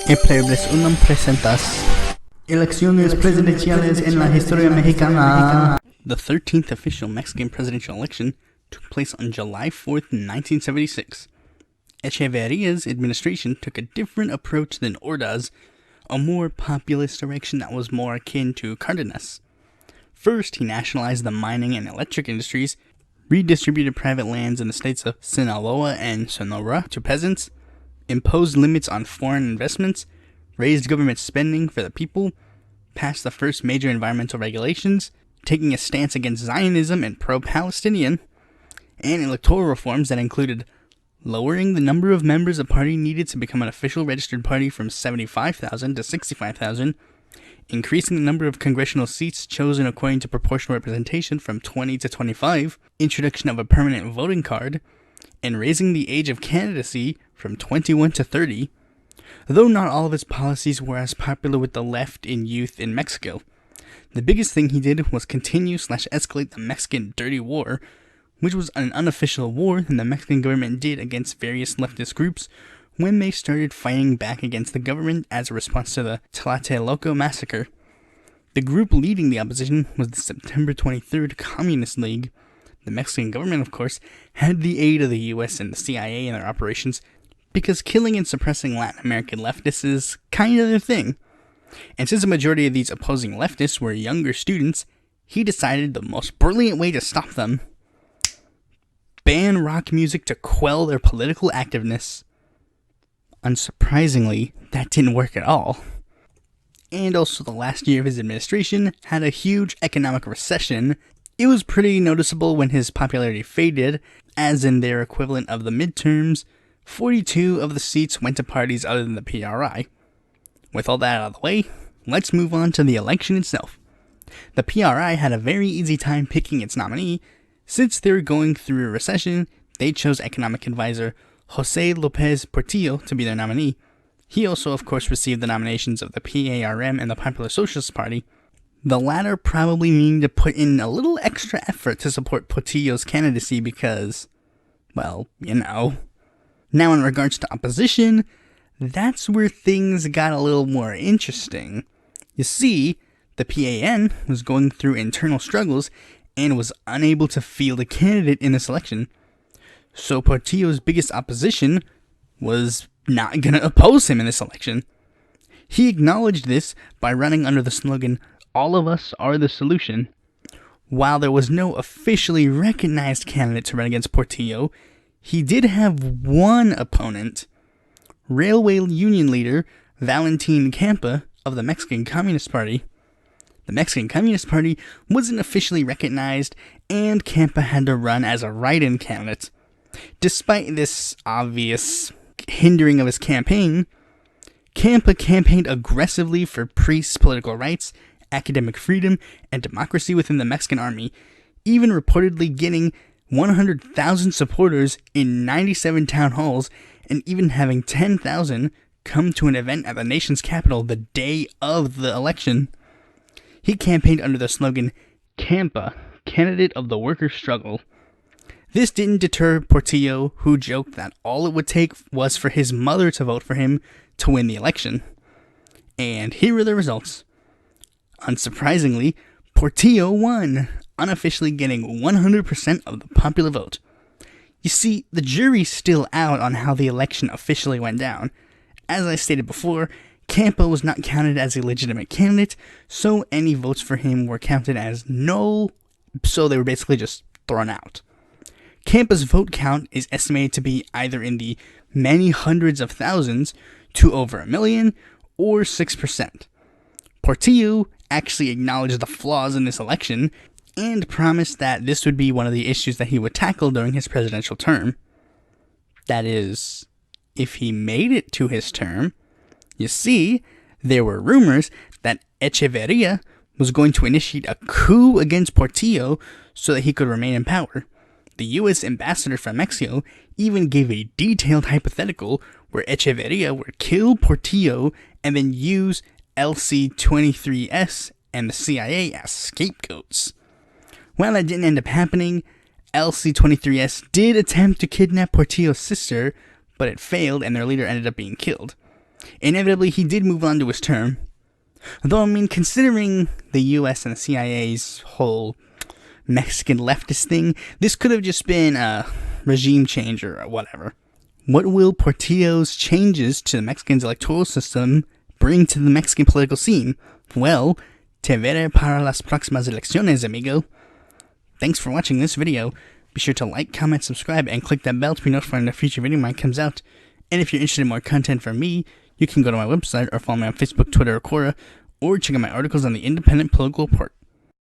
unum presentas elecciones presidenciales en la historia mexicana. The 13th official Mexican presidential election took place on July 4th, 1976. Echeverria's administration took a different approach than Ordaz, a more populist direction that was more akin to Cardenas. First, he nationalized the mining and electric industries, redistributed private lands in the states of Sinaloa and Sonora to peasants, imposed limits on foreign investments, raised government spending for the people, passed the first major environmental regulations, taking a stance against Zionism and pro-Palestinian, and electoral reforms that included lowering the number of members a party needed to become an official registered party from 75,000 to 65,000, increasing the number of congressional seats chosen according to proportional representation from 20 to 25, introduction of a permanent voting card, and raising the age of candidacy from 21 to 30, though not all of his policies were as popular with the left and youth in Mexico. The biggest thing he did was continue/escalate the Mexican Dirty War, which was an unofficial war that the Mexican government did against various leftist groups when they started fighting back against the government as a response to the Tlatelolco massacre. The group leading the opposition was the September 23rd Communist League. The Mexican government, of course, had the aid of the US and the CIA in their operations because killing and suppressing Latin American leftists is kind of their thing. And since the majority of these opposing leftists were younger students, he decided the most brilliant way to stop them: ban rock music to quell their political activeness. Unsurprisingly, that didn't work at all. And also, the last year of his administration had a huge economic recession. It was pretty noticeable when his popularity faded, as in their equivalent of the midterms, 42 of the seats went to parties other than the PRI. With all that out of the way, let's move on to the election itself. The PRI had a very easy time picking its nominee. Since they were going through a recession, they chose economic advisor Jose Lopez Portillo to be their nominee. He also, of course, received the nominations of the PARM and the Popular Socialist Party. The latter probably needing to put in a little extra effort to support Portillo's candidacy because, well, you know. Now, in regards to opposition, that's where things got a little more interesting. You see, the PAN was going through internal struggles and was unable to field a candidate in this election. So Portillo's biggest opposition was not going to oppose him in this election. He acknowledged this by running under the slogan, "All of us are the solution." While there was no officially recognized candidate to run against Portillo, he did have one opponent: railway union leader Valentin Campa of the Mexican Communist Party. The Mexican Communist Party wasn't officially recognized, and Campa had to run as a write-in candidate. Despite this obvious hindering of his campaign, Campa campaigned aggressively for priests' political rights, academic freedom, and democracy within the Mexican army, even reportedly getting 100,000 supporters in 97 town halls, and even having 10,000 come to an event at the nation's capital the day of the election. He campaigned under the slogan, "Campa, candidate of the workers' struggle." This didn't deter Portillo, who joked that all it would take was for his mother to vote for him to win the election. And here are the results. Unsurprisingly, Portillo won, unofficially getting 100% of the popular vote. You see, the jury's still out on how the election officially went down. As I stated before, Campa was not counted as a legitimate candidate, so any votes for him were counted as null, so they were basically just thrown out. Campa's vote count is estimated to be either in the many hundreds of thousands to over 1 million, or 6%. Portillo actually acknowledged the flaws in this election and promised that this would be one of the issues that he would tackle during his presidential term. That is, if he made it to his term. You see, there were rumors that Echeverria was going to initiate a coup against Portillo so that he could remain in power. The U.S. ambassador from Mexico even gave a detailed hypothetical where Echeverria would kill Portillo and then use LC-23S and the CIA as scapegoats. While that didn't end up happening, LC-23S did attempt to kidnap Portillo's sister, but it failed and their leader ended up being killed. Inevitably, he did move on to his term. Though, I mean, considering the US and the CIA's whole Mexican leftist thing, this could have just been a regime change or whatever. What will Portillo's changes to the Mexican's electoral system bring to the Mexican political scene? Well, te veré para las próximas elecciones, amigo. Thanks for watching this video. Be sure to like, comment, subscribe, and click that bell to be notified when a future video of mine comes out. And if you're interested in more content from me, you can go to my website or follow me on Facebook, Twitter, or Quora, or check out my articles on the Independent Political Report.